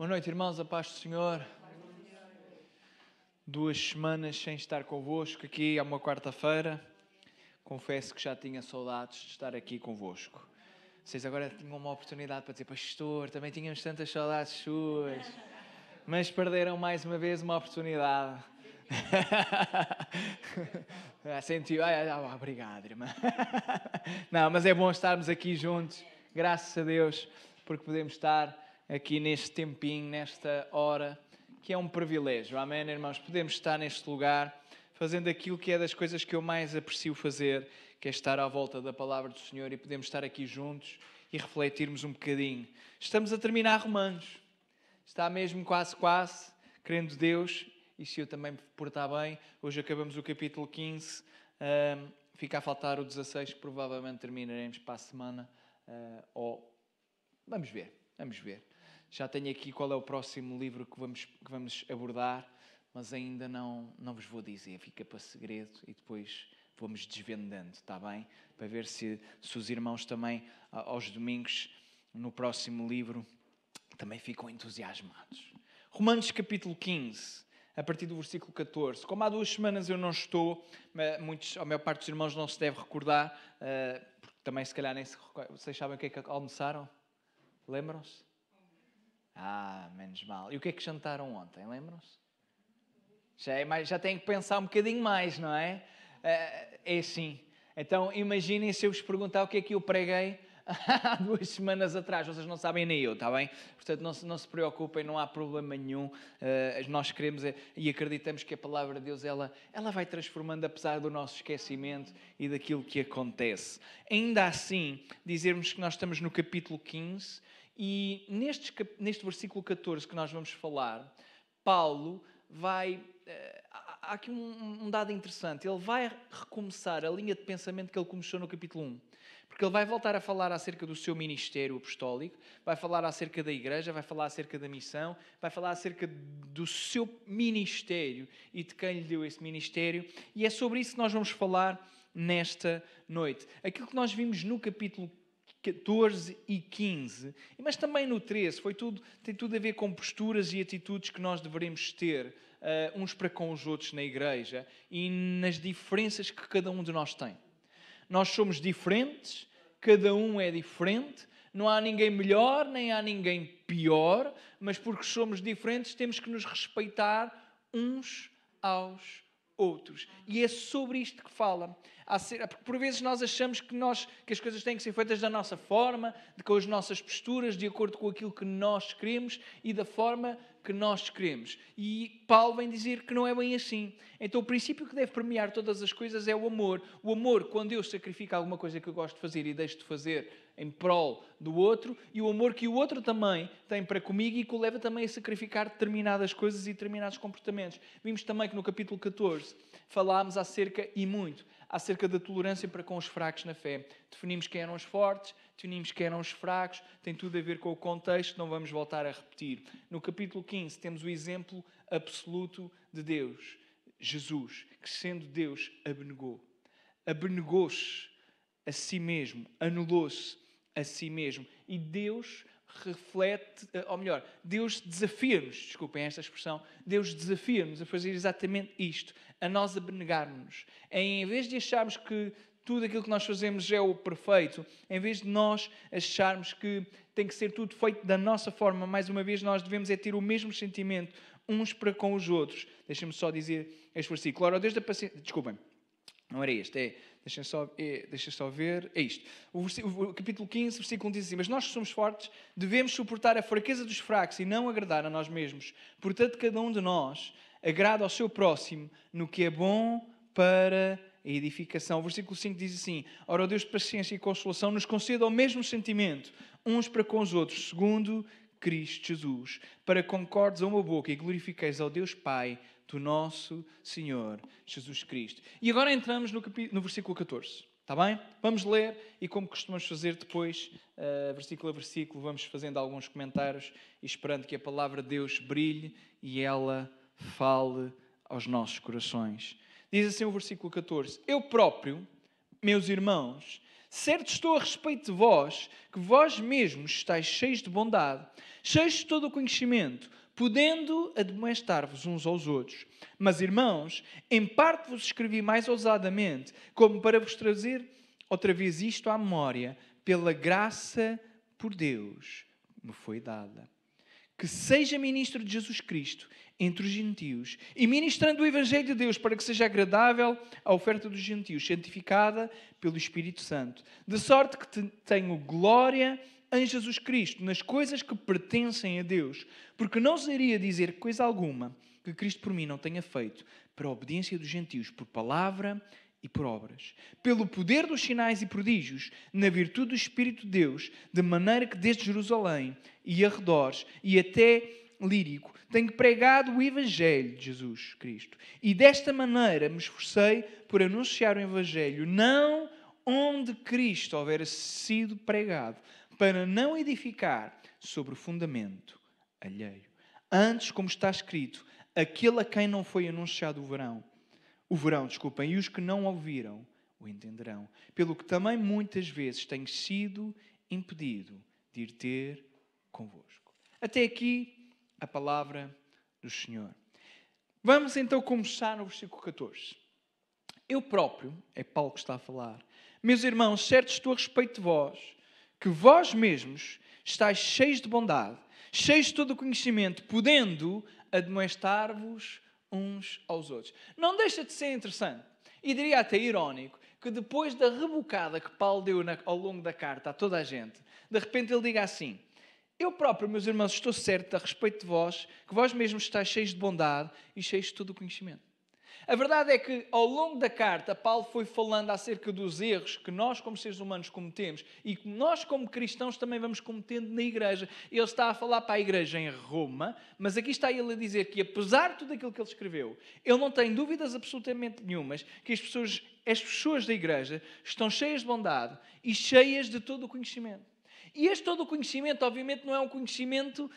Boa noite, irmãos, a paz do Senhor. 2 semanas sem estar convosco aqui, é uma quarta-feira. Confesso que já tinha saudades de estar aqui convosco. Vocês agora tinham uma oportunidade para dizer: pastor, também tínhamos tantas saudades suas. Mas perderam mais uma vez uma oportunidade. Sentiu, obrigado, irmã. Não, mas é bom estarmos aqui juntos, graças a Deus, porque podemos estar aqui neste tempinho, nesta hora, que é um privilégio, amém, irmãos? Podemos estar neste lugar, fazendo aquilo que é das coisas que eu mais aprecio fazer, que é estar à volta da palavra do Senhor, e podemos estar aqui juntos e refletirmos um bocadinho. Estamos a terminar Romanos, está mesmo quase, querendo Deus, e se eu também me portar bem, hoje acabamos o capítulo 15, fica a faltar o 16, que provavelmente terminaremos para a semana, vamos ver. Já tenho aqui qual é o próximo livro que vamos abordar, mas ainda não vos vou dizer, fica para segredo e depois vamos desvendando, está bem? Para ver se os irmãos também, aos domingos, no próximo livro, também ficam entusiasmados. Romanos capítulo 15, a partir do versículo 14. Como há 2 semanas eu não estou, a maior parte dos irmãos não se deve recordar, porque também se calhar nem se recordam. Vocês sabem o que é que almoçaram? Lembram-se? Menos mal. E o que é que jantaram ontem? Lembram-se? Já têm que pensar um bocadinho mais, não é? É assim. Então, imaginem se eu vos perguntar o que é que eu preguei há 2 semanas atrás. Vocês não sabem, nem eu, está bem? Portanto, não se preocupem, não há problema nenhum. Nós queremos e acreditamos que a palavra de Deus, ela vai transformando, apesar do nosso esquecimento e daquilo que acontece. Ainda assim, dizermos que nós estamos no capítulo 15... E neste versículo 14 que nós vamos falar, Paulo vai... há aqui um dado interessante. Ele vai recomeçar a linha de pensamento que ele começou no capítulo 1. Porque ele vai voltar a falar acerca do seu ministério apostólico, vai falar acerca da igreja, vai falar acerca da missão, vai falar acerca do seu ministério e de quem lhe deu esse ministério. E é sobre isso que nós vamos falar nesta noite. Aquilo que nós vimos no capítulo 14 e 15, mas também no 13, tem tudo a ver com posturas e atitudes que nós devemos ter uns para com os outros na igreja e nas diferenças que cada um de nós tem. Nós somos diferentes, cada um é diferente, não há ninguém melhor, nem há ninguém pior, mas porque somos diferentes temos que nos respeitar uns aos outros. E é sobre isto que fala. Porque por vezes nós achamos que as coisas têm que ser feitas da nossa forma, com as nossas posturas, de acordo com aquilo que nós queremos e da forma que nós queremos. E Paulo vem dizer que não é bem assim. Então o princípio que deve permear todas as coisas é o amor. O amor, quando eu sacrifico alguma coisa que eu gosto de fazer e deixo de fazer em prol do outro, e o amor que o outro também tem para comigo e que o leva também a sacrificar determinadas coisas e determinados comportamentos. Vimos também que no capítulo 14 falámos acerca da tolerância para com os fracos na fé. Definimos quem eram os fortes, definimos quem eram os fracos, tem tudo a ver com o contexto, não vamos voltar a repetir. No capítulo 15 temos o exemplo absoluto de Deus, Jesus, que sendo Deus abnegou-se a si mesmo, anulou-se a si mesmo. E Deus Deus desafia-nos, desculpem esta expressão, Deus desafia-nos a fazer exatamente isto, a nós abnegarmos-nos. Em vez de acharmos que tudo aquilo que nós fazemos é o perfeito, em vez de nós acharmos que tem que ser tudo feito da nossa forma, mais uma vez nós devemos ter o mesmo sentimento uns para com os outros. Deixem-me só dizer este versículo. Ora, o Deus da paciência... Desculpem, não era este, deixem só ver, é isto. O capítulo 15, versículo 1 diz assim: mas nós que somos fortes, devemos suportar a fraqueza dos fracos e não agradar a nós mesmos. Portanto, cada um de nós agrada ao seu próximo no que é bom para a edificação. O versículo 5 diz assim: ora, o Deus de paciência e consolação nos conceda o mesmo sentimento, uns para com os outros, segundo Cristo Jesus, para que concordes a uma boca e glorifiqueis ao Deus Pai do nosso Senhor Jesus Cristo. E agora entramos no versículo 14, está bem? Vamos ler e, como costumamos fazer depois, versículo a versículo, vamos fazendo alguns comentários e esperando que a palavra de Deus brilhe e ela fale aos nossos corações. Diz assim o versículo 14: eu próprio, meus irmãos, Certo estou a respeito de vós, que vós mesmos estáis cheios de bondade, cheios de todo o conhecimento, podendo admoestar-vos uns aos outros. Mas, irmãos, em parte vos escrevi mais ousadamente, como para vos trazer outra vez isto à memória, pela graça por Deus me foi dada. Que seja ministro de Jesus Cristo entre os gentios e ministrando o Evangelho de Deus para que seja agradável a oferta dos gentios, santificada pelo Espírito Santo. De sorte que tenho glória em Jesus Cristo, nas coisas que pertencem a Deus, porque não osaria dizer coisa alguma que Cristo por mim não tenha feito, para a obediência dos gentios, por palavra e por obras, pelo poder dos sinais e prodígios, na virtude do Espírito de Deus, de maneira que desde Jerusalém e arredores e até Lírico tenho pregado o Evangelho de Jesus Cristo. E desta maneira me esforcei por anunciar o Evangelho, não onde Cristo houvera sido pregado, para não edificar sobre o fundamento alheio. Antes, como está escrito, aquele a quem não foi anunciado o verão, e os que não ouviram o entenderão. Pelo que também muitas vezes tenho sido impedido de ir ter convosco. Até aqui a palavra do Senhor. Vamos então começar no versículo 14. Eu próprio, é Paulo que está a falar, meus irmãos, certo estou a respeito de vós, que vós mesmos estáis cheios de bondade, cheios de todo o conhecimento, podendo admoestar-vos uns aos outros. Não deixa de ser interessante, e diria até irónico, que depois da rebocada que Paulo deu ao longo da carta a toda a gente, de repente ele diga assim: eu próprio, meus irmãos, estou certo a respeito de vós, que vós mesmos estáis cheios de bondade e cheios de todo o conhecimento. A verdade é que, ao longo da carta, Paulo foi falando acerca dos erros que nós, como seres humanos, cometemos e que nós, como cristãos, também vamos cometendo na igreja. Ele está a falar para a igreja em Roma, mas aqui está ele a dizer que, apesar de tudo aquilo que ele escreveu, ele não tem dúvidas absolutamente nenhumas que as pessoas da igreja estão cheias de bondade e cheias de todo o conhecimento. E este todo o conhecimento, obviamente, não é um conhecimento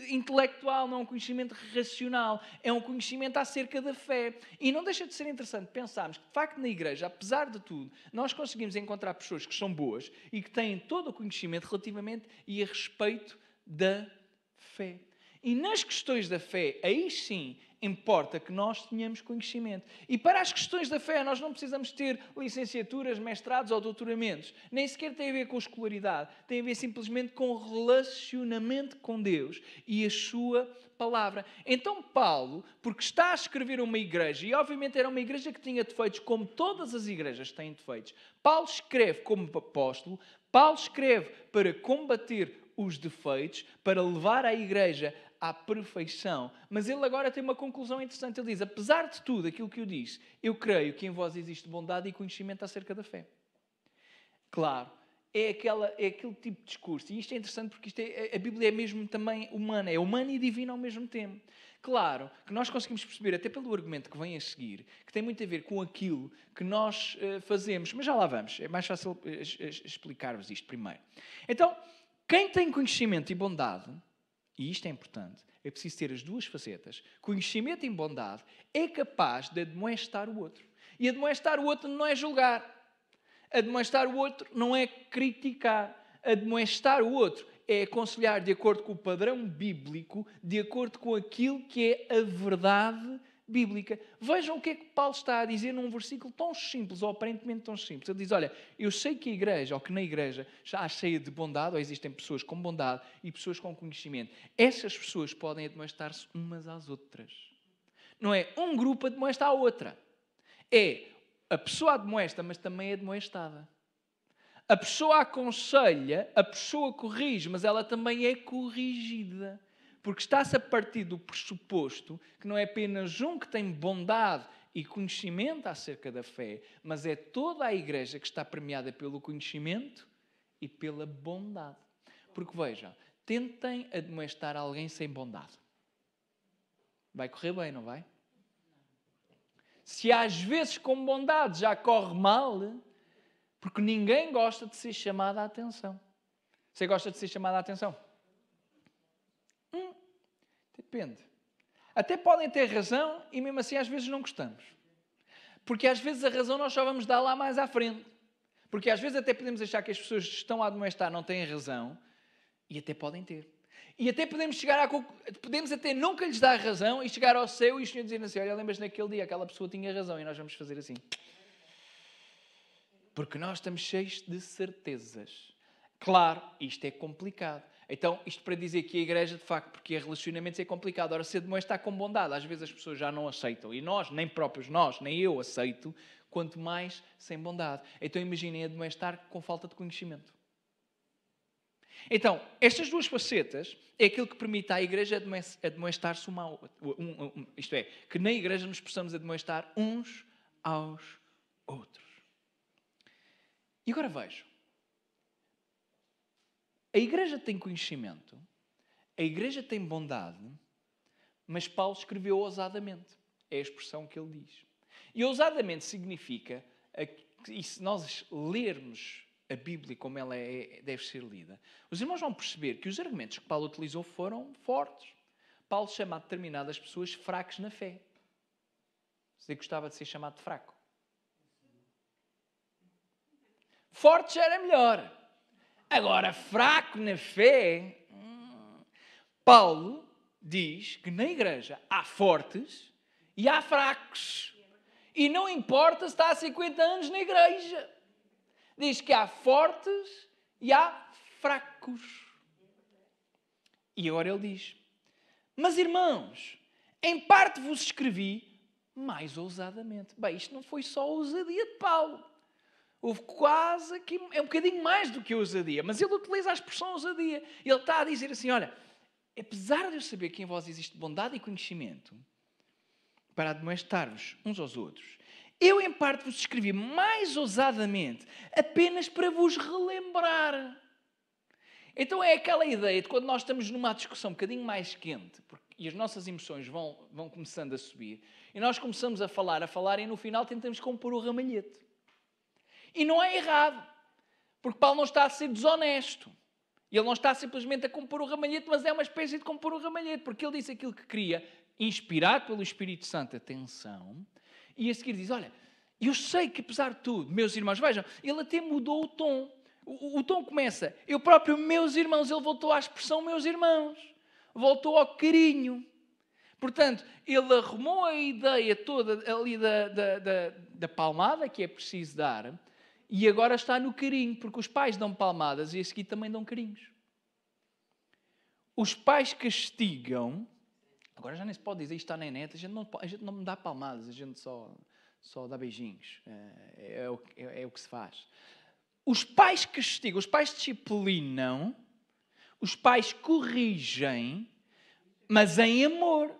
intelectual, não é um conhecimento racional, é um conhecimento acerca da fé. E não deixa de ser interessante pensarmos que, de facto, na igreja, apesar de tudo, nós conseguimos encontrar pessoas que são boas e que têm todo o conhecimento relativamente e a respeito da fé. E nas questões da fé, aí sim, importa que nós tenhamos conhecimento. E para as questões da fé, nós não precisamos ter licenciaturas, mestrados ou doutoramentos. Nem sequer tem a ver com escolaridade. Tem a ver simplesmente com o relacionamento com Deus e a sua palavra. Então Paulo, porque está a escrever uma igreja, e obviamente era uma igreja que tinha defeitos, como todas as igrejas têm defeitos. Paulo escreve como apóstolo, Paulo escreve para combater os defeitos, para levar a igreja à perfeição. Mas ele agora tem uma conclusão interessante. Ele diz: apesar de tudo aquilo que eu disse, eu creio que em vós existe bondade e conhecimento acerca da fé. Claro, é aquele tipo de discurso. E isto é interessante porque a Bíblia é mesmo também humana. É humana e divina ao mesmo tempo. Claro que nós conseguimos perceber, até pelo argumento que vem a seguir, que tem muito a ver com aquilo que nós fazemos. Mas já lá vamos. É mais fácil explicar-vos isto primeiro. Então, quem tem conhecimento e bondade, e isto é importante, é preciso ter as duas facetas. Conhecimento e bondade é capaz de admoestar o outro. E admoestar o outro não é julgar. Admoestar o outro não é criticar. Admoestar o outro é aconselhar de acordo com o padrão bíblico, de acordo com aquilo que é a verdade bíblica. Vejam o que é que Paulo está a dizer num versículo tão simples, ou aparentemente tão simples. Ele diz: olha, eu sei que a igreja, ou que na igreja já há cheia de bondade, ou existem pessoas com bondade e pessoas com conhecimento. Essas pessoas podem admoestar-se umas às outras. Não é um grupo admoesta à outra. É a pessoa admoesta, mas também é admoestada. A pessoa aconselha, a pessoa corrige, mas ela também é corrigida. Porque está-se a partir do pressuposto que não é apenas um que tem bondade e conhecimento acerca da fé, mas é toda a igreja que está premiada pelo conhecimento e pela bondade. Porque vejam, tentem admoestar alguém sem bondade. Vai correr bem, não vai? Se às vezes com bondade já corre mal, porque ninguém gosta de ser chamado a atenção. Você gosta de ser chamado a atenção? Depende. Até podem ter razão e mesmo assim às vezes não gostamos. Porque às vezes a razão nós só vamos dar lá mais à frente. Porque às vezes até podemos achar que as pessoas que estão a admoestar não têm razão, e até podem ter. E até podemos podemos até nunca lhes dar razão e chegar ao céu e o Senhor dizer assim, olha, lembras naquele dia aquela pessoa tinha razão e nós vamos fazer assim. Porque nós estamos cheios de certezas. Claro, isto é complicado. Então, isto para dizer que a igreja, de facto, porque relacionamentos é complicado. Ora, se admoestar com bondade, às vezes as pessoas já não aceitam. E nós, nem próprios nós, nem eu aceito, quanto mais sem bondade. Então, imaginem admoestar com falta de conhecimento. Então, estas duas facetas é aquilo que permite à igreja admoestar-se uma ao outro. Isto é, que na igreja nos possamos admoestar uns aos outros. E agora vejam. A igreja tem conhecimento, a igreja tem bondade, mas Paulo escreveu ousadamente. É a expressão que ele diz. E ousadamente significa, e se nós lermos a Bíblia como ela deve ser lida, os irmãos vão perceber que os argumentos que Paulo utilizou foram fortes. Paulo chama determinadas pessoas fracos na fé. Você gostava de ser chamado de fraco? Forte já era melhor. Agora, fraco na fé, Paulo diz que na igreja há fortes e há fracos. E não importa se está há 50 anos na igreja. Diz que há fortes e há fracos. E agora ele diz, mas irmãos, em parte vos escrevi mais ousadamente. Bem, isto não foi só a ousadia de Paulo. Houve quase aqui, é um bocadinho mais do que ousadia, mas ele utiliza a expressão ousadia. Ele está a dizer assim, olha, apesar de eu saber que em vós existe bondade e conhecimento, para admoestar-vos uns aos outros, eu em parte vos escrevi mais ousadamente, apenas para vos relembrar. Então é aquela ideia de quando nós estamos numa discussão um bocadinho mais quente, e as nossas emoções vão começando a subir, e nós começamos a falar, e no final tentamos compor o ramalhete. E não é errado, porque Paulo não está a ser desonesto. Ele não está simplesmente a compor o ramalhete, mas é uma espécie de compor o ramalhete, porque ele disse aquilo que queria, inspirado pelo Espírito Santo, atenção, e a seguir diz, olha, eu sei que apesar de tudo, meus irmãos, vejam, ele até mudou o tom. O tom começa, eu próprio, meus irmãos, ele voltou à expressão meus irmãos, voltou ao carinho. Portanto, ele arrumou a ideia toda ali da palmada que é preciso dar, e agora está no carinho, porque os pais dão palmadas e a seguir também dão carinhos. Os pais castigam, agora já nem se pode dizer isto está na net, a gente não me dá palmadas, a gente só dá beijinhos. É o que se faz. Os pais castigam, os pais disciplinam, os pais corrigem, mas em amor.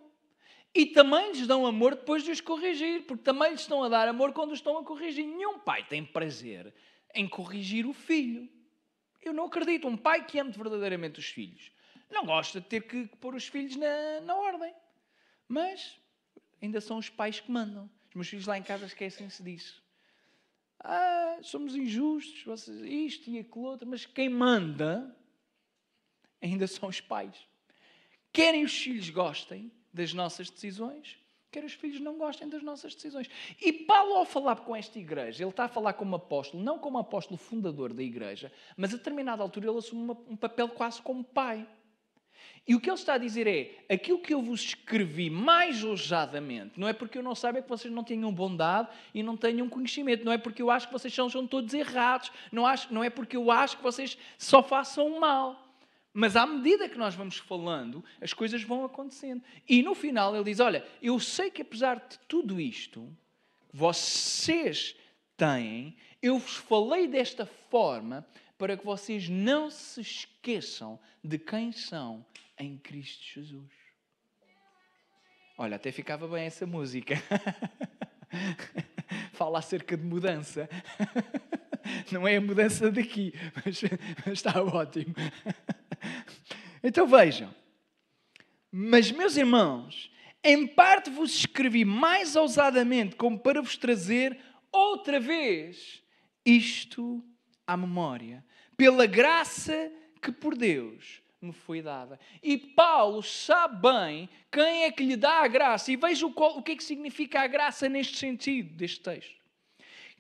E também lhes dão amor depois de os corrigir, porque também lhes estão a dar amor quando os estão a corrigir. Nenhum pai tem prazer em corrigir o filho. Eu não acredito. Um pai que ame verdadeiramente os filhos não gosta de ter que pôr os filhos na ordem. Mas ainda são os pais que mandam. Os meus filhos lá em casa esquecem-se disso. Somos injustos, vocês, isto e aquilo outro, mas quem manda ainda são os pais. Querem os filhos gostem das nossas decisões, quer os filhos não gostem das nossas decisões. E Paulo, ao falar com esta igreja, ele está a falar como apóstolo, não como apóstolo fundador da igreja, mas a determinada altura ele assume um papel quase como pai. E o que ele está a dizer é, aquilo que eu vos escrevi mais ousadamente, não é porque eu não saiba que vocês não tenham bondade e não tenham conhecimento, não é porque eu acho que vocês são todos errados, não é porque eu acho que vocês só façam mal. Mas à medida que nós vamos falando, as coisas vão acontecendo. E no final ele diz, olha, eu sei que apesar de tudo isto que vocês têm, eu vos falei desta forma para que vocês não se esqueçam de quem são em Cristo Jesus. Olha, até ficava bem essa música. Fala acerca de mudança. Não é a mudança daqui, mas está ótimo. Então vejam. Mas, meus irmãos, em parte vos escrevi mais ousadamente, como para vos trazer outra vez isto à memória, pela graça que por Deus me foi dada. E Paulo sabe bem quem é que lhe dá a graça. E veja o que é que significa a graça neste sentido, deste texto.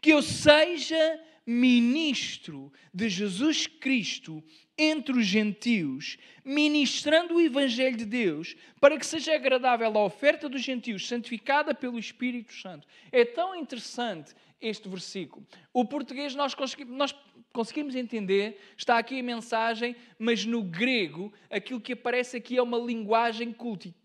Que eu seja ministro de Jesus Cristo entre os gentios, ministrando o Evangelho de Deus, para que seja agradável a oferta dos gentios, santificada pelo Espírito Santo. É tão interessante este versículo. O português nós conseguimos entender, está aqui a mensagem, mas no grego, aquilo que aparece aqui é uma linguagem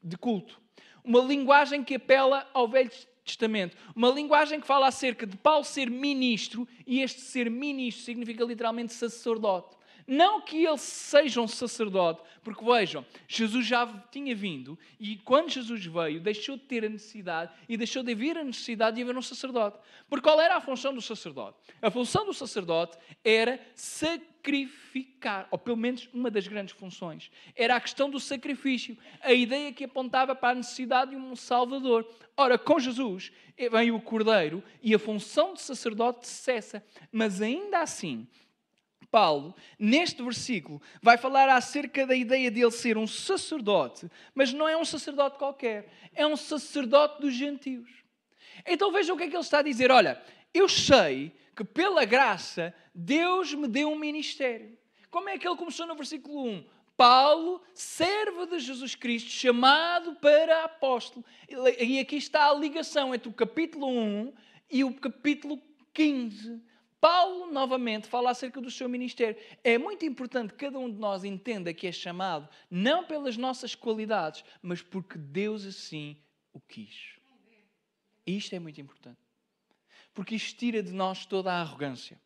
de culto. Uma linguagem que apela ao Velho Testamento. Uma linguagem que fala acerca de Paulo ser ministro, e este ser ministro significa literalmente sacerdote. Não que ele seja um sacerdote, porque vejam, Jesus já tinha vindo e quando Jesus veio deixou de ter a necessidade e deixou de haver a necessidade de haver um sacerdote. Porque qual era a função do sacerdote? A função do sacerdote era sacrificar, ou pelo menos uma das grandes funções. Era a questão do sacrifício, a ideia que apontava para a necessidade de um Salvador. Ora, com Jesus vem o Cordeiro e a função de sacerdote cessa, mas ainda assim, Paulo, neste versículo, vai falar acerca da ideia de ele ser um sacerdote, mas não é um sacerdote qualquer, é um sacerdote dos gentios. Então vejam o que é que ele está a dizer. Olha, eu sei que pela graça Deus me deu um ministério. Como é que ele começou no versículo 1? Paulo, servo de Jesus Cristo, chamado para apóstolo. E aqui está a ligação entre o capítulo 1 e o capítulo 15. Paulo, novamente, fala acerca do seu ministério. É muito importante que cada um de nós entenda que é chamado não pelas nossas qualidades, mas porque Deus assim o quis. E isto é muito importante. Porque isto tira de nós toda a arrogância.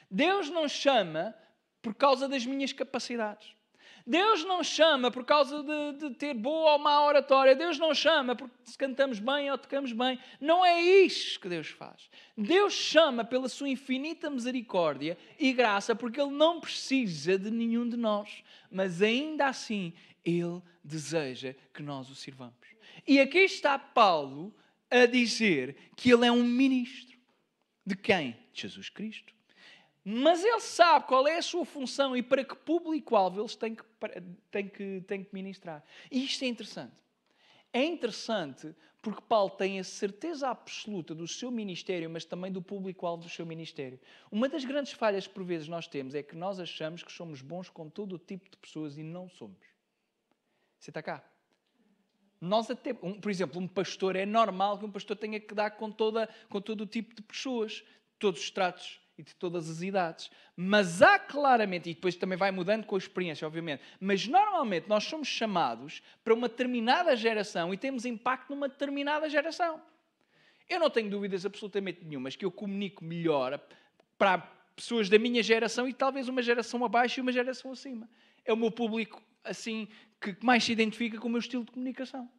Deus não chama por causa das minhas capacidades. Deus não chama por causa de ter boa ou má oratória. Deus não chama porque se cantamos bem ou tocamos bem. Não é isso que Deus faz. Deus chama pela sua infinita misericórdia e graça porque Ele não precisa de nenhum de nós. Mas ainda assim, Ele deseja que nós o sirvamos. E aqui está Paulo a dizer que Ele é um ministro. De quem? De Jesus Cristo. Mas ele sabe qual é a sua função e para que público-alvo eles têm que ministrar. E isto é interessante. É interessante porque Paulo tem a certeza absoluta do seu ministério, mas também do público-alvo do seu ministério. Uma das grandes falhas que por vezes nós temos é que nós achamos que somos bons com todo o tipo de pessoas e não somos. Você está cá? Nós até, por exemplo, um pastor, é normal que um pastor tenha que dar com todo o tipo de pessoas, todos os tratos e de todas as idades. Mas há claramente, e depois também vai mudando com a experiência, obviamente, mas normalmente nós somos chamados para uma determinada geração e temos impacto numa determinada geração. Eu não tenho dúvidas absolutamente nenhumas que eu comunico melhor para pessoas da minha geração e talvez uma geração abaixo e uma geração acima. É o meu público, assim, que mais se identifica com o meu estilo de comunicação.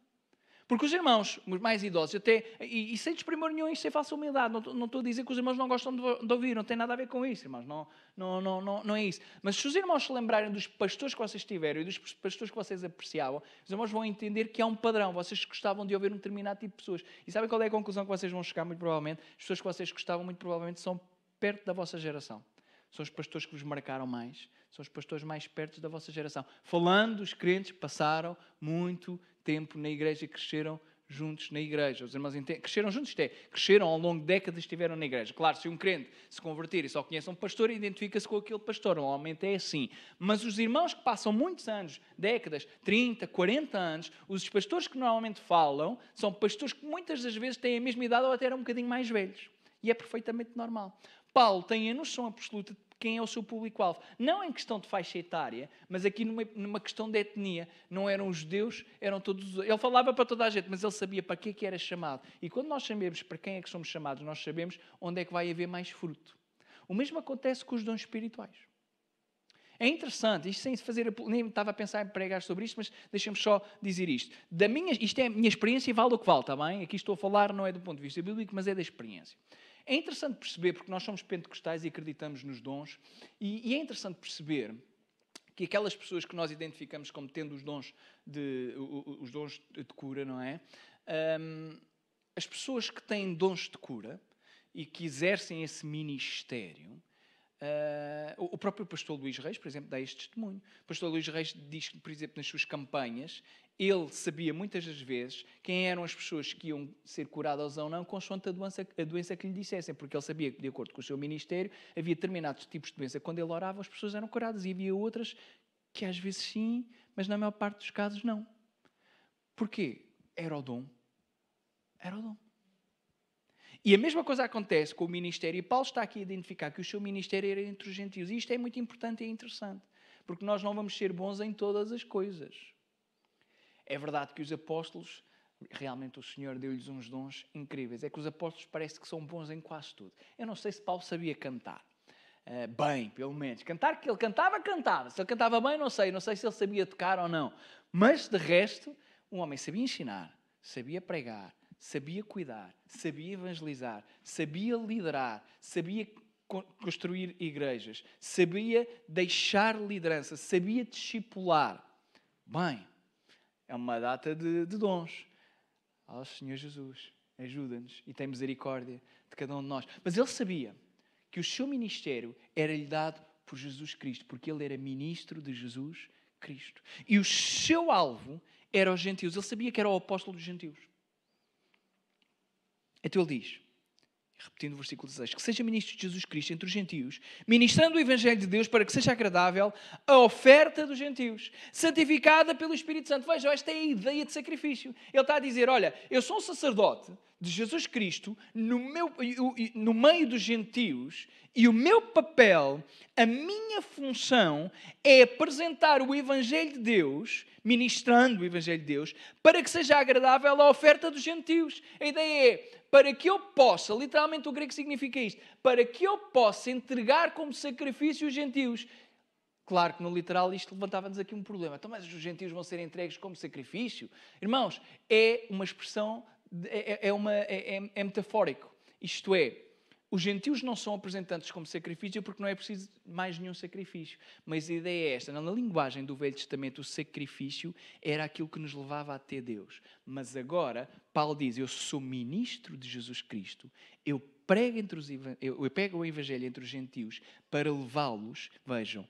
Porque os irmãos, os mais idosos, até, e sem desprimor nenhum, isto é falsa humildade, não estou a dizer que os irmãos não gostam de ouvir, não tem nada a ver com isso, irmãos, não é isso. Mas se os irmãos se lembrarem dos pastores que vocês tiveram e dos pastores que vocês apreciavam, os irmãos vão entender que há um padrão, vocês gostavam de ouvir um determinado tipo de pessoas. E sabem qual é a conclusão que vocês vão chegar, muito provavelmente? As pessoas que vocês gostavam, muito provavelmente, são perto da vossa geração. São os pastores que vos marcaram mais, são os pastores mais perto da vossa geração. Falando dos crentes que passaram muito tempo na igreja e cresceram juntos na igreja. Os irmãos cresceram juntos, cresceram ao longo de décadas, estiveram na igreja. Claro, se um crente se converter e só conhece um pastor, identifica-se com aquele pastor. Normalmente é assim. Mas os irmãos que passam muitos anos, décadas, 30, 40 anos, os pastores que normalmente falam, são pastores que muitas das vezes têm a mesma idade ou até eram um bocadinho mais velhos. E é perfeitamente normal. Paulo tem a noção absoluta de quem é o seu público-alvo. Não em questão de faixa etária, mas aqui numa questão de etnia. Não eram os judeus, eram todos... Ele falava para toda a gente, mas ele sabia para que era chamado. E quando nós sabemos para quem é que somos chamados, nós sabemos onde é que vai haver mais fruto. O mesmo acontece com os dons espirituais. É interessante, isto sem fazer... Nem estava a pensar em pregar sobre isto, mas deixem-me só dizer isto. Isto é a minha experiência e vale o que vale, está bem? Aqui estou a falar, não é do ponto de vista bíblico, mas é da experiência. É interessante perceber, porque nós somos pentecostais e acreditamos nos dons, e é interessante perceber que aquelas pessoas que nós identificamos como tendo os dons de cura, não é? As pessoas que têm dons de cura e que exercem esse ministério, O próprio pastor Luís Reis, por exemplo, dá este testemunho. O pastor Luís Reis diz que, por exemplo, nas suas campanhas, ele sabia muitas das vezes quem eram as pessoas que iam ser curadas ou não, consoante a doença que lhe dissessem, porque ele sabia que, de acordo com o seu ministério, havia determinados tipos de doença. Quando ele orava, as pessoas eram curadas, e havia outras que às vezes sim, mas na maior parte dos casos não. Porquê? Era o dom. Era o dom. E a mesma coisa acontece com o ministério, e Paulo está aqui a identificar que o seu ministério era entre os gentios. E isto é muito importante e interessante, porque nós não vamos ser bons em todas as coisas. É verdade que os apóstolos, realmente o Senhor deu-lhes uns dons incríveis. É que os apóstolos parece que são bons em quase tudo. Eu não sei se Paulo sabia cantar. Bem, pelo menos. Cantar, que ele cantava. Se ele cantava bem, não sei se ele sabia tocar ou não. Mas, de resto, um homem sabia ensinar, sabia pregar, sabia cuidar, sabia evangelizar, sabia liderar, sabia construir igrejas, sabia deixar liderança, sabia discipular. Bem, é uma data de dons. Ó Senhor Jesus, ajuda-nos e tem misericórdia de cada um de nós. Mas ele sabia que o seu ministério era-lhe dado por Jesus Cristo, porque ele era ministro de Jesus Cristo. E o seu alvo era os gentios. Ele sabia que era o apóstolo dos gentios. Então ele diz, repetindo o versículo 16, que seja ministro de Jesus Cristo entre os gentios, ministrando o Evangelho de Deus para que seja agradável a oferta dos gentios, santificada pelo Espírito Santo. Vejam, esta é a ideia de sacrifício. Ele está a dizer, olha, eu sou um sacerdote de Jesus Cristo no meio dos gentios, e o meu papel, a minha função é apresentar o Evangelho de Deus, ministrando o Evangelho de Deus, para que seja agradável a oferta dos gentios. A ideia é, para que eu possa, literalmente o grego significa isto, para que eu possa entregar como sacrifício os gentios. Claro que no literal isto levantava-nos aqui um problema. Então, mas os gentios vão ser entregues como sacrifício? Irmãos, é uma expressão, é metafórico. Isto é, os gentios não são apresentados como sacrifício porque não é preciso mais nenhum sacrifício. Mas a ideia é esta. Na linguagem do Velho Testamento, o sacrifício era aquilo que nos levava a ter Deus. Mas agora, Paulo diz, eu sou ministro de Jesus Cristo. Eu pego o Evangelho entre os gentios para levá-los, vejam,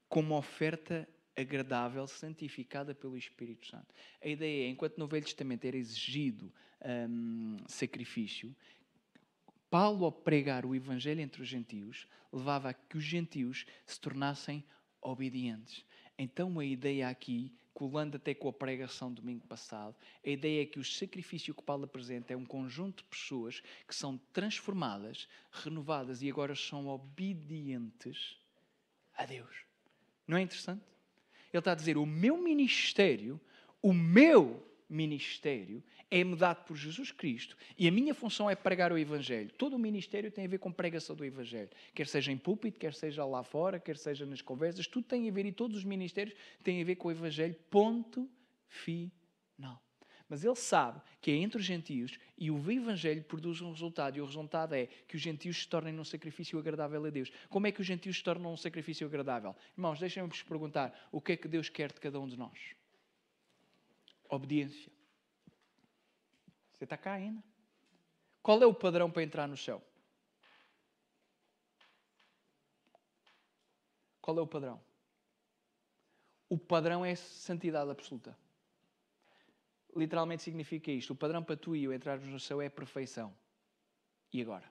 como oferta agradável, santificada pelo Espírito Santo. A ideia é, enquanto no Velho Testamento era exigido sacrifício, Paulo, ao pregar o Evangelho entre os gentios, levava a que os gentios se tornassem obedientes. Então a ideia aqui, colando até com a pregação do domingo passado, a ideia é que o sacrifício que Paulo apresenta é um conjunto de pessoas que são transformadas, renovadas e agora são obedientes a Deus. Não é interessante? Ele está a dizer, o meu ministério é-me dado por Jesus Cristo e a minha função é pregar o Evangelho. Todo o ministério tem a ver com pregação do Evangelho. Quer seja em púlpito, quer seja lá fora, quer seja nas conversas, tudo tem a ver e todos os ministérios têm a ver com o Evangelho. Ponto final. Mas ele sabe que é entre os gentios e o Evangelho produz um resultado. E o resultado é que os gentios se tornem um sacrifício agradável a Deus. Como é que os gentios se tornam um sacrifício agradável? Irmãos, deixem-me-vos perguntar, o que é que Deus quer de cada um de nós? Obediência. Você está cá ainda? Qual é o padrão para entrar no céu? Qual é o padrão? O padrão é santidade absoluta. Literalmente significa isto. O padrão para tu e eu entrarmos no céu é a perfeição. E agora?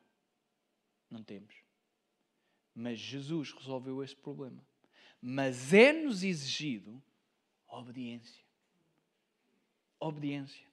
Não temos. Mas Jesus resolveu esse problema. Mas é-nos exigido obediência. Obediência.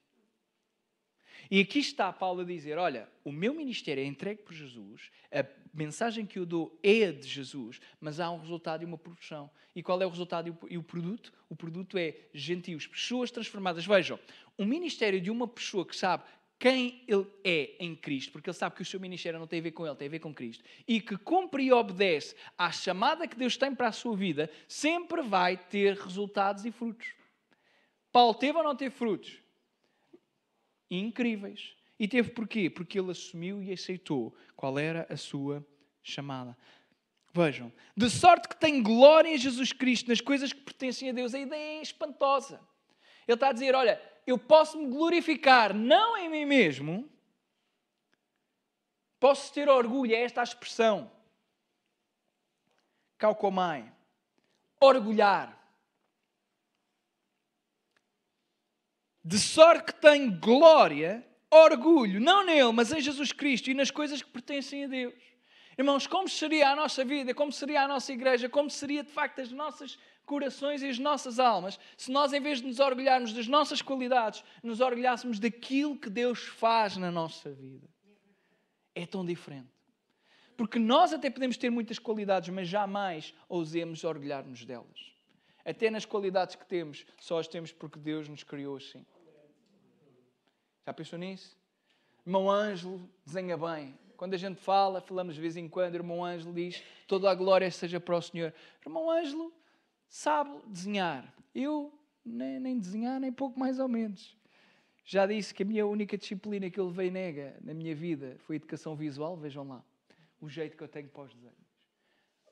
E aqui está Paulo a dizer, olha, o meu ministério é entregue por Jesus, a mensagem que eu dou é a de Jesus, mas há um resultado e uma produção. E qual é o resultado e o produto? O produto é gentios, pessoas transformadas. Vejam, o ministério de uma pessoa que sabe quem ele é em Cristo, porque ele sabe que o seu ministério não tem a ver com ele, tem a ver com Cristo, e que cumpre e obedece à chamada que Deus tem para a sua vida, sempre vai ter resultados e frutos. Paulo teve ou não teve frutos? Incríveis. E teve porquê? Porque ele assumiu e aceitou qual era a sua chamada. Vejam, de sorte que tem glória em Jesus Cristo, nas coisas que pertencem a Deus. A ideia é espantosa. Ele está a dizer, olha, eu posso me glorificar não em mim mesmo, posso ter orgulho, é esta a expressão. Caucomai. Orgulhar. De sorte que tem glória, orgulho, não nele, mas em Jesus Cristo e nas coisas que pertencem a Deus. Irmãos, como seria a nossa vida, como seria a nossa igreja, como seria de facto as nossas corações e as nossas almas, se nós, em vez de nos orgulharmos das nossas qualidades, nos orgulhássemos daquilo que Deus faz na nossa vida. É tão diferente. Porque nós até podemos ter muitas qualidades, mas jamais ousemos orgulhar-nos delas. Até nas qualidades que temos, só as temos porque Deus nos criou assim. Já pensou nisso? Irmão Ângelo desenha bem. Quando a gente falamos de vez em quando, irmão Ângelo diz, toda a glória seja para o Senhor. Irmão Ângelo sabe desenhar. Eu nem desenhar, nem pouco mais ou menos. Já disse que a minha única disciplina que eu levei nega na minha vida foi educação visual. Vejam lá o jeito que eu tenho para os desenhos.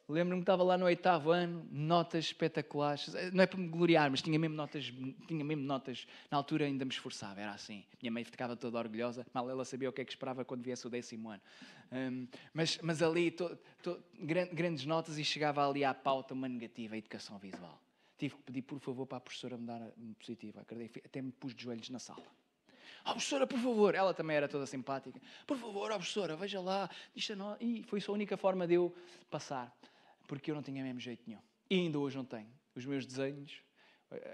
Lembro-me que estava lá no 8º ano, notas espetaculares. Não é para me gloriar, mas tinha mesmo notas. Na altura ainda me esforçava, era assim. Minha mãe ficava toda orgulhosa, mal ela sabia o que é que esperava quando viesse o 10º ano. Mas ali, grandes notas, e chegava ali à pauta uma negativa, a educação visual. Tive que pedir, por favor, para a professora me dar uma positiva. Até me pus de joelhos na sala. Professora, por favor. Ela também era toda simpática. Por favor, professora, veja lá. E foi só a única forma de eu passar. Porque eu não tinha mesmo jeito nenhum. E ainda hoje não tenho. Os meus desenhos,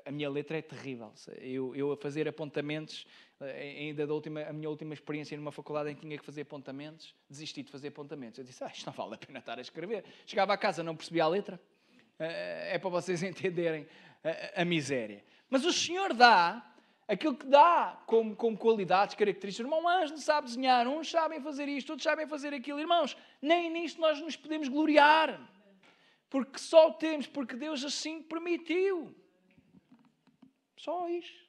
a minha letra é terrível. Eu a fazer apontamentos, ainda a minha última experiência numa faculdade em que tinha que fazer apontamentos, desisti de fazer apontamentos. Eu disse, isto não vale a pena estar a escrever. Chegava a casa, não percebia a letra. É para vocês entenderem a miséria. Mas o Senhor dá aquilo que dá como qualidades, características. O irmão Ângelo sabe desenhar, uns sabem fazer isto, outros sabem fazer aquilo. Irmãos, nem nisto nós nos podemos gloriar. Porque só o temos porque Deus assim permitiu. Só isso.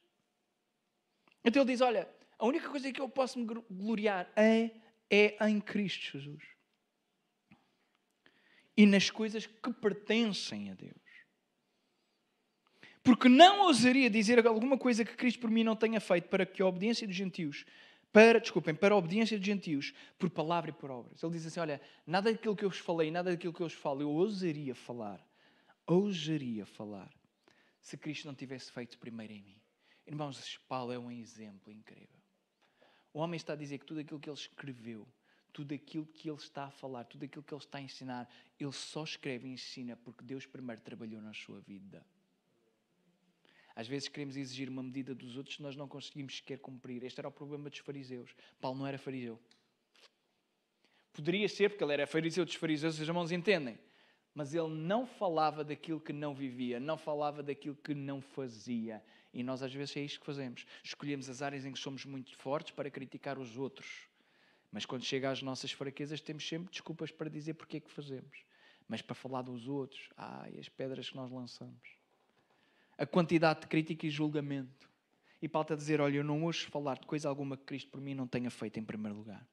Então ele diz, olha, a única coisa que eu posso me gloriar é em Cristo Jesus. E nas coisas que pertencem a Deus. Porque não ousaria dizer alguma coisa que Cristo por mim não tenha feito para que a obediência dos gentios, para a obediência dos gentios, por palavra e por obras. Ele diz assim, olha, nada daquilo que eu vos falei, nada daquilo que eu vos falo, eu ousaria falar, se Cristo não tivesse feito primeiro em mim. Irmãos, Paulo é um exemplo incrível. O homem está a dizer que tudo aquilo que ele escreveu, tudo aquilo que ele está a falar, tudo aquilo que ele está a ensinar, ele só escreve e ensina porque Deus primeiro trabalhou na sua vida. Às vezes queremos exigir uma medida dos outros que nós não conseguimos sequer cumprir. Este era o problema dos fariseus. Paulo não era fariseu. Poderia ser, porque ele era fariseu dos fariseus, os irmãos entendem. Mas ele não falava daquilo que não vivia, não falava daquilo que não fazia. E nós às vezes é isto que fazemos. Escolhemos as áreas em que somos muito fortes para criticar os outros. Mas quando chega às nossas fraquezas temos sempre desculpas para dizer porque é que fazemos. Mas para falar dos outros, as pedras que nós lançamos. A quantidade de crítica e julgamento. E Paulo está a dizer, olha, eu não ouço falar de coisa alguma que Cristo por mim não tenha feito em primeiro lugar.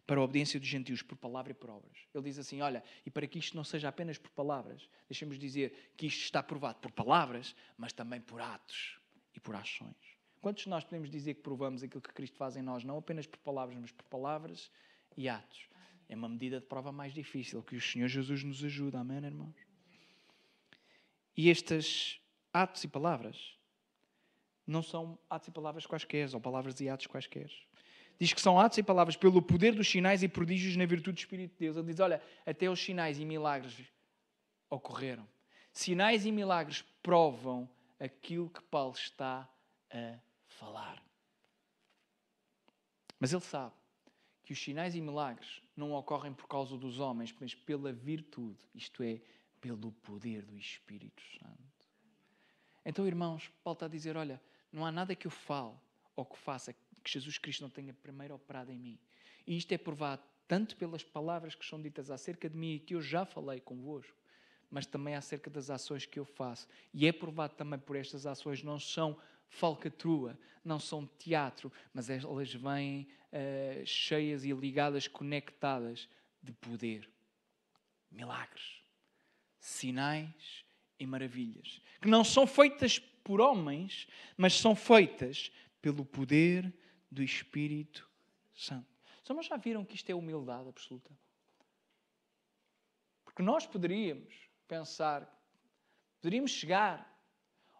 Para a obediência dos gentios, por palavra e por obras. Ele diz assim, olha, e para que isto não seja apenas por palavras, deixemos dizer que isto está provado por palavras, mas também por atos e por ações. Quantos de nós podemos dizer que provamos aquilo que Cristo faz em nós, não apenas por palavras, mas por palavras e atos? É uma medida de prova mais difícil, que o Senhor Jesus nos ajuda, amém, irmãos? E estes atos e palavras não são atos e palavras quaisquer, ou palavras e atos quaisquer. Diz que são atos e palavras pelo poder dos sinais e prodígios na virtude do Espírito de Deus. Ele diz, olha, até os sinais e milagres ocorreram. Sinais e milagres provam aquilo que Paulo está a falar. Mas ele sabe que os sinais e milagres não ocorrem por causa dos homens, mas pela virtude, isto é, pelo poder do Espírito Santo. Então, irmãos, Paulo está a dizer, olha, não há nada que eu fale ou que faça que Jesus Cristo não tenha primeiro operado em mim. E isto é provado tanto pelas palavras que são ditas acerca de mim e que eu já falei convosco, mas também acerca das ações que eu faço. E é provado também por estas ações, não são falcatrua, não são teatro, mas elas vêm cheias e ligadas, conectadas de poder. Milagres, sinais e maravilhas, que não são feitas por homens, mas são feitas pelo poder do Espírito Santo. Só já viram que isto é humildade absoluta? Porque nós poderíamos pensar. Poderíamos chegar.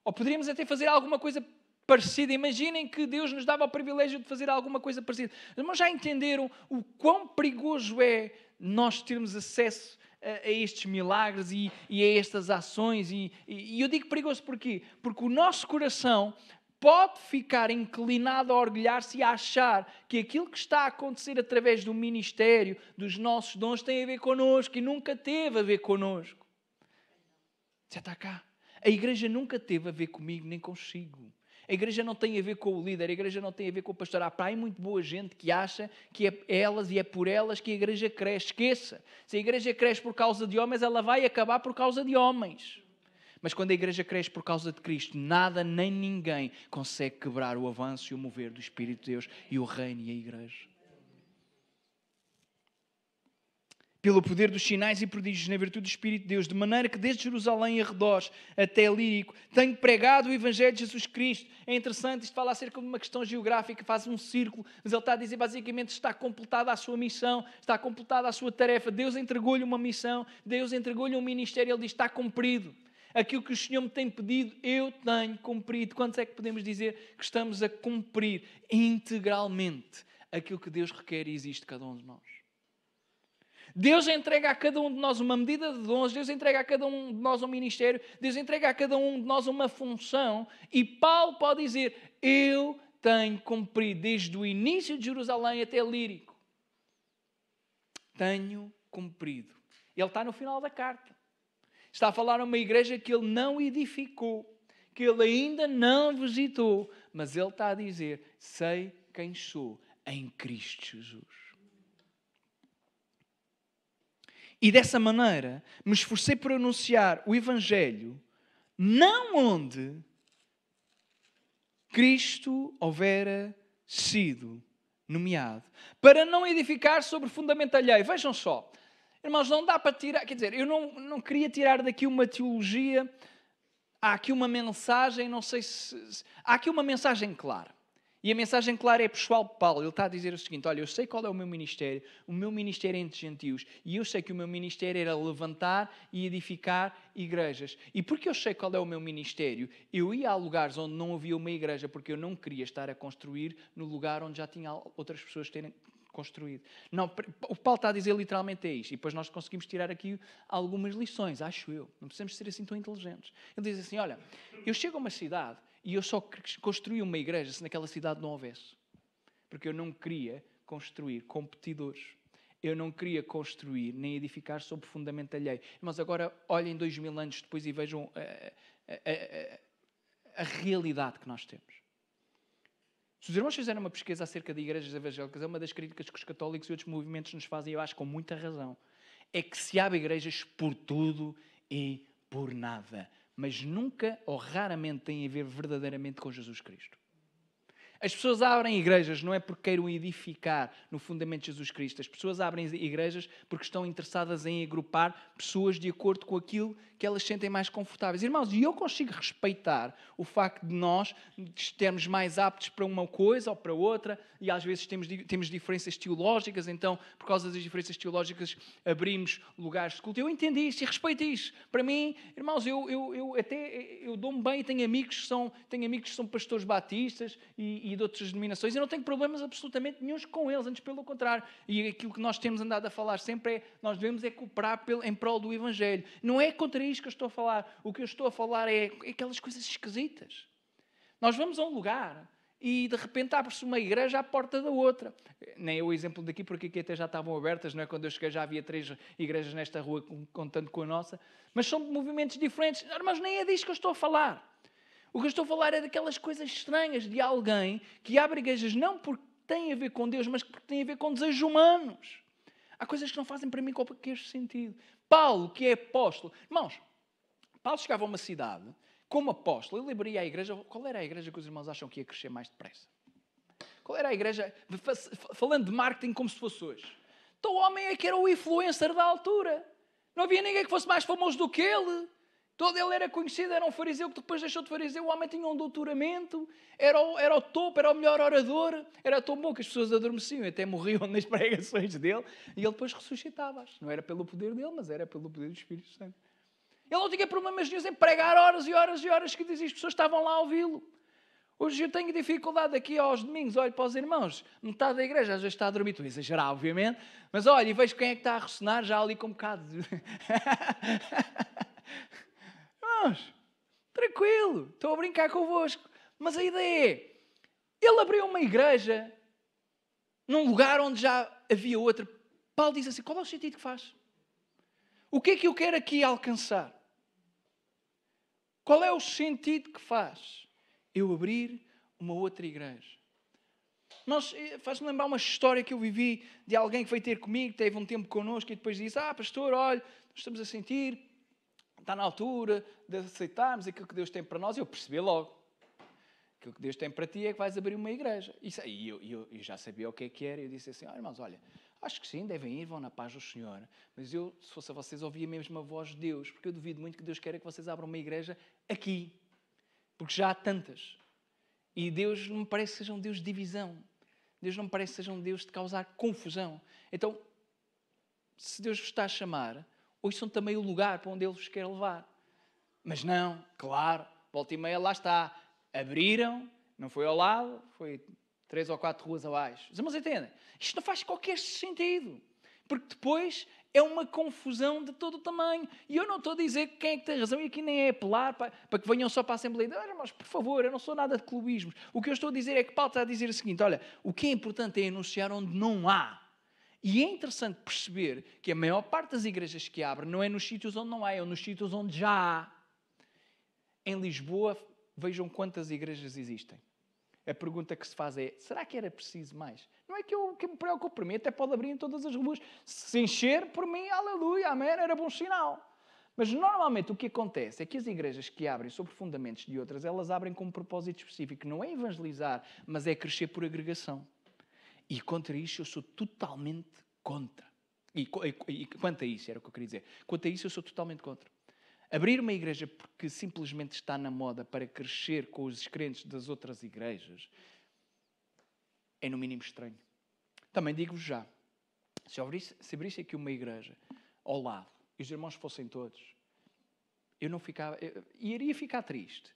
Ou poderíamos até fazer alguma coisa parecida. Imaginem que Deus nos dava o privilégio de fazer alguma coisa parecida. Mas já entenderam o quão perigoso é nós termos acesso a estes milagres e a estas ações? E eu digo perigoso porquê? Porque o nosso coração pode ficar inclinado a orgulhar-se e a achar que aquilo que está a acontecer através do ministério, dos nossos dons, tem a ver connosco e nunca teve a ver connosco. Já está cá. A igreja nunca teve a ver comigo nem consigo. A igreja não tem a ver com o líder, a igreja não tem a ver com o pastor. Há muito boa gente que acha que é elas e é por elas que a igreja cresce. Esqueça. Se a igreja cresce por causa de homens, ela vai acabar por causa de homens. Mas quando a igreja cresce por causa de Cristo, nada nem ninguém consegue quebrar o avanço e o mover do Espírito de Deus e o reino e a igreja. Pelo poder dos sinais e prodígios na virtude do Espírito de Deus, de maneira que desde Jerusalém e arredores até Lírico, tenho pregado o Evangelho de Jesus Cristo. É interessante, isto fala acerca de uma questão geográfica, faz um círculo, mas ele está a dizer basicamente está completada a sua missão, está completada a sua tarefa. Deus entregou-lhe uma missão, Deus entregou-lhe um ministério, ele diz está cumprido. Aquilo que o Senhor me tem pedido, eu tenho cumprido. Quantos é que podemos dizer que estamos a cumprir integralmente aquilo que Deus requer e exige de cada um de nós? Deus entrega a cada um de nós uma medida de dons, Deus entrega a cada um de nós um ministério, Deus entrega a cada um de nós uma função, e Paulo pode dizer, eu tenho cumprido desde o início de Jerusalém até Lírico. Tenho cumprido. Ele está no final da carta. Está a falar a uma igreja que ele não edificou, que ele ainda não visitou, mas ele está a dizer, sei quem sou em Cristo Jesus. E dessa maneira me esforcei por anunciar o Evangelho não onde Cristo houvera sido nomeado, para não edificar sobre fundamento alheio. Vejam só, irmãos, não dá para tirar, quer dizer, eu não queria tirar daqui uma teologia, há aqui uma mensagem, não sei se... Há aqui uma mensagem clara. E a mensagem clara é pessoal de Paulo. Ele está a dizer o seguinte, olha, eu sei qual é o meu ministério é entre gentios, e eu sei que o meu ministério era levantar e edificar igrejas. E porque eu sei qual é o meu ministério, eu ia a lugares onde não havia uma igreja, porque eu não queria estar a construir no lugar onde já tinha outras pessoas terem construído. Não, o Paulo está a dizer literalmente é isto, e depois nós conseguimos tirar aqui algumas lições, acho eu. Não precisamos ser assim tão inteligentes. Ele diz assim, olha, eu chego a uma cidade e eu só construí uma igreja se naquela cidade não houvesse. Porque eu não queria construir competidores. Eu não queria construir nem edificar sobre fundamento alheio. Mas agora olhem 2000 anos depois e vejam a realidade que nós temos. Se os irmãos fizerem uma pesquisa acerca de igrejas evangélicas, é uma das críticas que os católicos e outros movimentos nos fazem, eu acho com muita razão, é que se abre igrejas por tudo e por nada. Mas nunca ou raramente têm a ver verdadeiramente com Jesus Cristo. As pessoas abrem igrejas não é porque queiram edificar no fundamento de Jesus Cristo. As pessoas abrem igrejas porque estão interessadas em agrupar pessoas de acordo com aquilo que elas sentem mais confortáveis. Irmãos, e eu consigo respeitar o facto de nós estarmos mais aptos para uma coisa ou para outra, e às vezes temos diferenças teológicas, então, por causa das diferenças teológicas, abrimos lugares de culto. Eu entendo isso e respeito isso. Para mim, irmãos, eu dou-me bem e tenho amigos que são pastores batistas e de outras denominações, e não tenho problemas absolutamente nenhuns com eles, antes pelo contrário. E aquilo que nós temos andado a falar sempre é, nós devemos cooperar em prol do Evangelho. Não é contra isto que eu estou a falar. O que eu estou a falar é aquelas coisas esquisitas. Nós vamos a um lugar e de repente abre-se uma igreja à porta da outra. Nem é o exemplo daqui, porque aqui até já estavam abertas, não é? Quando eu cheguei já havia 3 igrejas nesta rua, contando com a nossa. Mas são movimentos diferentes. Mas nem é disso que eu estou a falar. O que eu estou a falar é daquelas coisas estranhas de alguém que abre igrejas não porque tem a ver com Deus, mas porque tem a ver com desejos humanos. Há coisas que não fazem para mim qualquer sentido. Paulo, que é apóstolo. Irmãos, Paulo chegava a uma cidade como apóstolo, ele abriria a igreja. Qual era a igreja que os irmãos acham que ia crescer mais depressa? Qual era a igreja, falando de marketing como se fosse hoje? Então o homem é que era o influencer da altura. Não havia ninguém que fosse mais famoso do que ele. Todo ele era conhecido, era um fariseu que depois deixou de fariseu. O homem tinha um doutoramento, era o topo, era o melhor orador. Era tão bom que as pessoas adormeciam e até morriam nas pregações dele. E ele depois ressuscitava-as. Não era pelo poder dele, mas era pelo poder do Espírito Santo. Ele não tinha problemas nenhum em pregar horas e horas e horas que as pessoas estavam lá a ouvi-lo. Hoje eu tenho dificuldade aqui aos domingos, olho para os irmãos, metade da igreja às vezes está a dormir, estou a exagerar, obviamente, mas olha, e vejo quem é que está a ressonar já ali com um bocado de... Irmãos, tranquilo, estou a brincar convosco, mas a ideia é, ele abriu uma igreja num lugar onde já havia outra. Paulo diz assim, qual é o sentido que faz? O que é que eu quero aqui alcançar? Qual é o sentido que faz eu abrir uma outra igreja? Faz-me lembrar uma história que eu vivi de alguém que veio ter comigo, teve um tempo connosco e depois disse, pastor, olha, nós estamos a sentir, está na altura de aceitarmos aquilo que Deus tem para nós. Eu percebi logo, aquilo que Deus tem para ti é que vais abrir uma igreja. E eu já sabia o que era, eu disse assim, irmãos, olha, acho que sim, devem ir, vão na paz do Senhor. Mas eu, se fosse a vocês, ouvia mesmo a voz de Deus, porque eu duvido muito que Deus queira que vocês abram uma igreja aqui. Porque já há tantas. E Deus não me parece que seja um Deus de divisão. Deus não me parece que seja um Deus de causar confusão. Então, se Deus vos está a chamar, hoje são também o lugar para onde Ele vos quer levar. Mas não, claro, volta e meia lá está. Abriram, não foi ao lado, foi 3 ou 4 ruas abaixo. Os irmãos entendem? Isto não faz qualquer sentido. Porque depois é uma confusão de todo o tamanho. E eu não estou a dizer quem é que tem razão e aqui nem é apelar para que venham só para a Assembleia. Mas, por favor, eu não sou nada de clubismos. O que eu estou a dizer é que Paulo está a dizer o seguinte, olha, o que é importante é anunciar onde não há. E é interessante perceber que a maior parte das igrejas que abrem não é nos sítios onde não há, é nos sítios onde já há. Em Lisboa, vejam quantas igrejas existem. A pergunta que se faz é, será que era preciso mais? Não é que me preocupe por mim, até pode abrir em todas as ruas. Se encher, por mim, aleluia, amém, era bom sinal. Mas normalmente o que acontece é que as igrejas que abrem sobre fundamentos de outras, elas abrem com um propósito específico. Não é evangelizar, mas é crescer por agregação. E contra isso eu sou totalmente contra. E quanto a isso, era o que eu queria dizer. Quanto a isso eu sou totalmente contra. Abrir uma igreja porque simplesmente está na moda para crescer com os crentes das outras igrejas é no mínimo estranho. Também digo-vos já, se abrisse aqui uma igreja ao lado e os irmãos fossem todos, eu não ficava, iria ficar triste,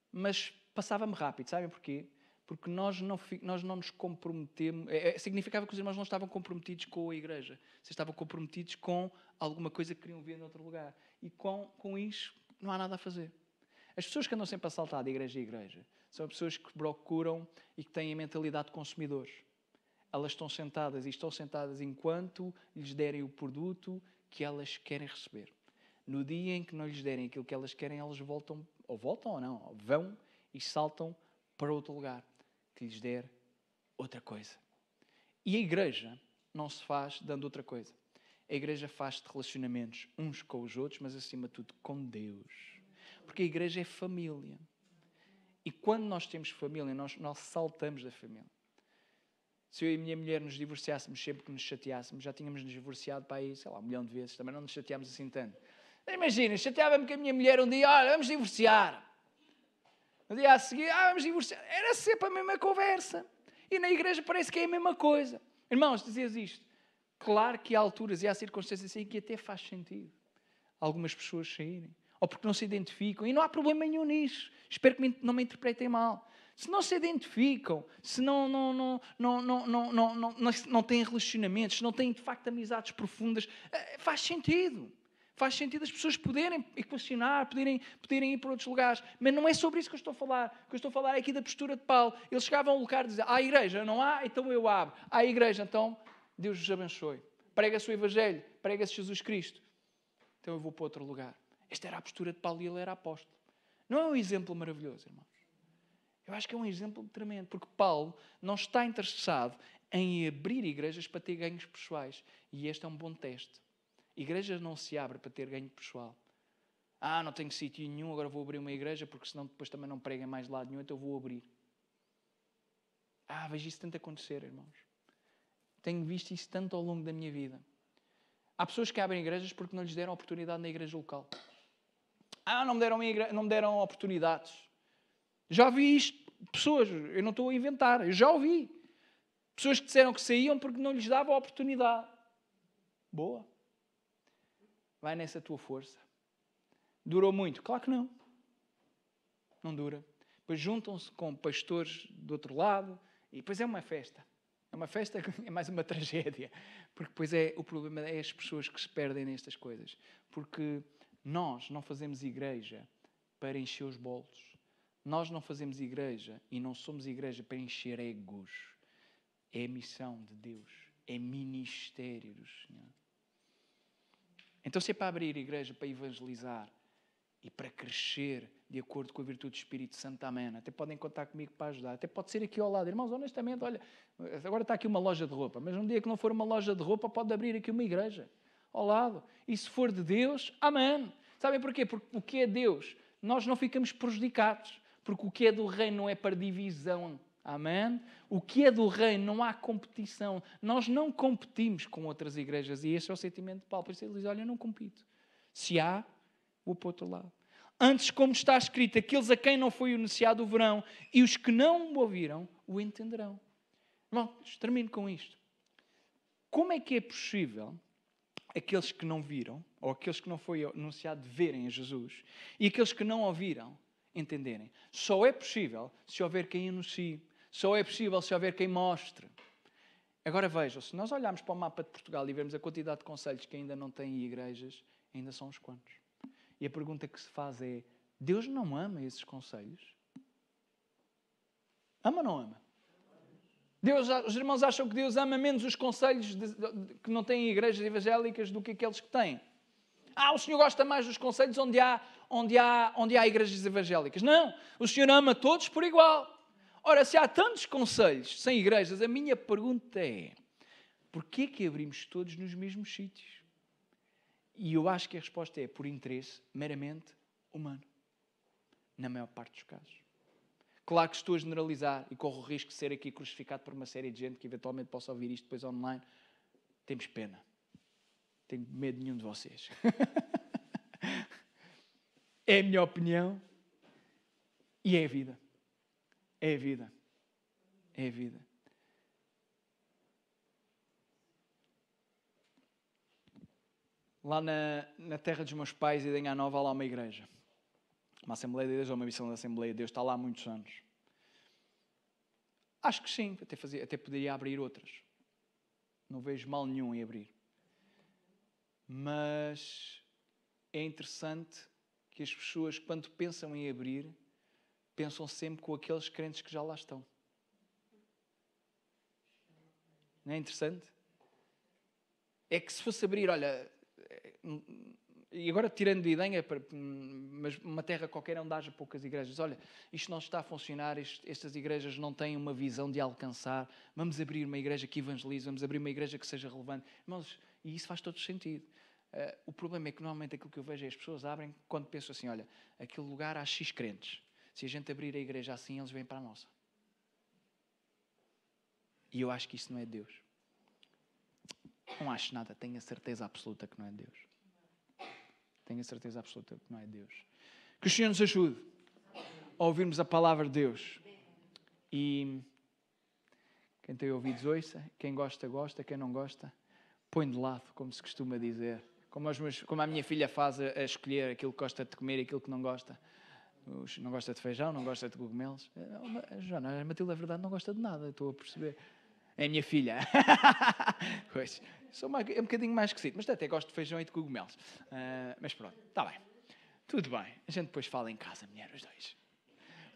mas passava-me rápido. Sabem porquê? Porque nós não nos comprometemos, significava que os irmãos não estavam comprometidos com a igreja, vocês estavam comprometidos com alguma coisa que queriam ver em outro lugar. E com isso não há nada a fazer. As pessoas que andam sempre a saltar de igreja a igreja são pessoas que procuram e que têm a mentalidade de consumidores. Elas estão sentadas enquanto lhes derem o produto que elas querem receber. No dia em que não lhes derem aquilo que elas querem, elas voltam ou não, vão e saltam para outro lugar que lhes der outra coisa. E a igreja não se faz dando outra coisa. A igreja faz-se de relacionamentos uns com os outros, mas acima de tudo com Deus. Porque a igreja é família. E quando nós temos família, nós saltamos da família. Se eu e a minha mulher nos divorciássemos sempre que nos chateássemos, já tínhamos nos divorciado para aí, 1 milhão de vezes, também não nos chateámos assim tanto. Imagina, chateava-me com a minha mulher um dia, olha, vamos divorciar. No dia a seguir, vamos divorciar. Era sempre a mesma conversa. E na igreja parece que é a mesma coisa. Irmãos, dizias isto. Claro que há alturas e há circunstâncias em que até faz sentido algumas pessoas saírem. Ou porque não se identificam. E não há problema nenhum nisso. Espero que não me interpretem mal. Se não se identificam, se não têm relacionamentos, se não têm de facto amizades profundas, faz sentido. Faz sentido as pessoas poderem equacionar, poderem ir para outros lugares. Mas não é sobre isso que eu estou a falar. O que eu estou a falar é aqui da postura de Paulo. Eles chegavam a um lugar e diziam, há igreja, não há? Então eu abro. Há igreja, então Deus vos abençoe. Prega-se o Evangelho, prega-se Jesus Cristo. Então eu vou para outro lugar. Esta era a postura de Paulo e ele era apóstolo. Não é um exemplo maravilhoso, irmãos? Eu acho que é um exemplo tremendo, porque Paulo não está interessado em abrir igrejas para ter ganhos pessoais. E este é um bom teste. Igrejas não se abrem para ter ganho pessoal. Não tenho sítio nenhum, agora vou abrir uma igreja, porque senão depois também não pregam mais de lado nenhum, então vou abrir. Vejo isso tanto acontecer, irmãos. Tenho visto isso tanto ao longo da minha vida. Há pessoas que abrem igrejas porque não lhes deram oportunidade na igreja local. Não me deram oportunidades. Já vi isto, pessoas, eu não estou a inventar, eu já ouvi. Pessoas que disseram que saíam porque não lhes dava a oportunidade. Boa. Vai nessa tua força. Durou muito? Claro que não. Não dura. Depois juntam-se com pastores do outro lado e depois é uma festa. É uma festa, é mais uma tragédia. Porque depois o problema é as pessoas que se perdem nestas coisas. Porque nós não fazemos igreja para encher os bolsos. Nós não fazemos igreja e não somos igreja para encher egos. É a missão de Deus. É ministério do Senhor. Então se é para abrir igreja, para evangelizar e para crescer de acordo com a virtude do Espírito Santo, amém. Até podem contar comigo para ajudar. Até pode ser aqui ao lado. Irmãos, honestamente, olha, agora está aqui uma loja de roupa, mas um dia que não for uma loja de roupa, pode abrir aqui uma igreja ao lado. E se for de Deus, amém. Sabem porquê? Porque o que é Deus, nós não ficamos prejudicados. Porque o que é do reino não é para divisão. Amém? O que é do reino não há competição. Nós não competimos com outras igrejas. E esse é o sentimento de Paulo. Por isso ele diz, olha, eu não compito. Se há, vou para o outro lado. Antes, como está escrito, aqueles a quem não foi anunciado o verão e os que não o ouviram, o entenderão. Vamos, termino com isto. Como é que é possível aqueles que não viram, ou aqueles que não foi anunciado verem a Jesus, e aqueles que não ouviram entenderem? Só é possível se houver quem anuncie. Só é possível se houver quem mostre. Agora vejam, se nós olharmos para o mapa de Portugal e vermos a quantidade de concelhos que ainda não têm igrejas, ainda são uns quantos. E a pergunta que se faz é, Deus não ama esses concelhos? Ama ou não ama? Os irmãos acham que Deus ama menos os concelhos que não têm igrejas evangélicas do que aqueles que têm? O Senhor gosta mais dos concelhos onde há igrejas evangélicas. Não, o Senhor ama todos por igual. Ora, se há tantos concelhos sem igrejas, a minha pergunta é, porquê que abrimos todos nos mesmos sítios? E eu acho que a resposta é por interesse meramente humano. Na maior parte dos casos. Claro que estou a generalizar e corro o risco de ser aqui crucificado por uma série de gente que eventualmente possa ouvir isto depois online. Temos pena. Tenho medo de nenhum de vocês. É a minha opinião. E é a vida. É a vida. É a vida. Lá na terra dos meus pais, em Idenha Nova, há lá uma igreja. Uma Assembleia de Deus ou uma missão da Assembleia de Deus. Está lá há muitos anos. Acho que sim. Até poderia abrir outras. Não vejo mal nenhum em abrir. Mas é interessante que as pessoas, quando pensam em abrir, pensam sempre com aqueles crentes que já lá estão. Não é interessante? É que se fosse abrir, olha, e agora tirando de Idenha, mas uma terra qualquer onde haja poucas igrejas, olha, isto não está a funcionar, estas igrejas não têm uma visão de alcançar, vamos abrir uma igreja que evangelize, vamos abrir uma igreja que seja relevante. Irmãos, e isso faz todo sentido. O problema é que normalmente aquilo que eu vejo é as pessoas abrem quando pensam assim, olha, aquele lugar há X crentes. Se a gente abrir a igreja assim, eles vêm para a nossa. E eu acho que isso não é Deus. Não acho nada, tenho a certeza absoluta que não é Deus. Tenho a certeza absoluta que não é Deus. Que o Senhor nos ajude a ouvirmos a palavra de Deus. E quem tem ouvidos ouça, quem gosta, gosta, quem não gosta, põe de lado, como se costuma dizer. Como a minha filha faz a escolher aquilo que gosta de comer e aquilo que não gosta. Não gosta de feijão, não gosta de cogumelos. Joana, a Matilde, a verdade, não gosta de nada, estou a perceber. É a minha filha. Pois, é um bocadinho mais esquisito, mas até gosto de feijão e de cogumelos. Mas pronto, está bem. Tudo bem. A gente depois fala em casa, mulher, os dois.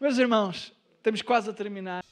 Meus irmãos, estamos quase a terminar.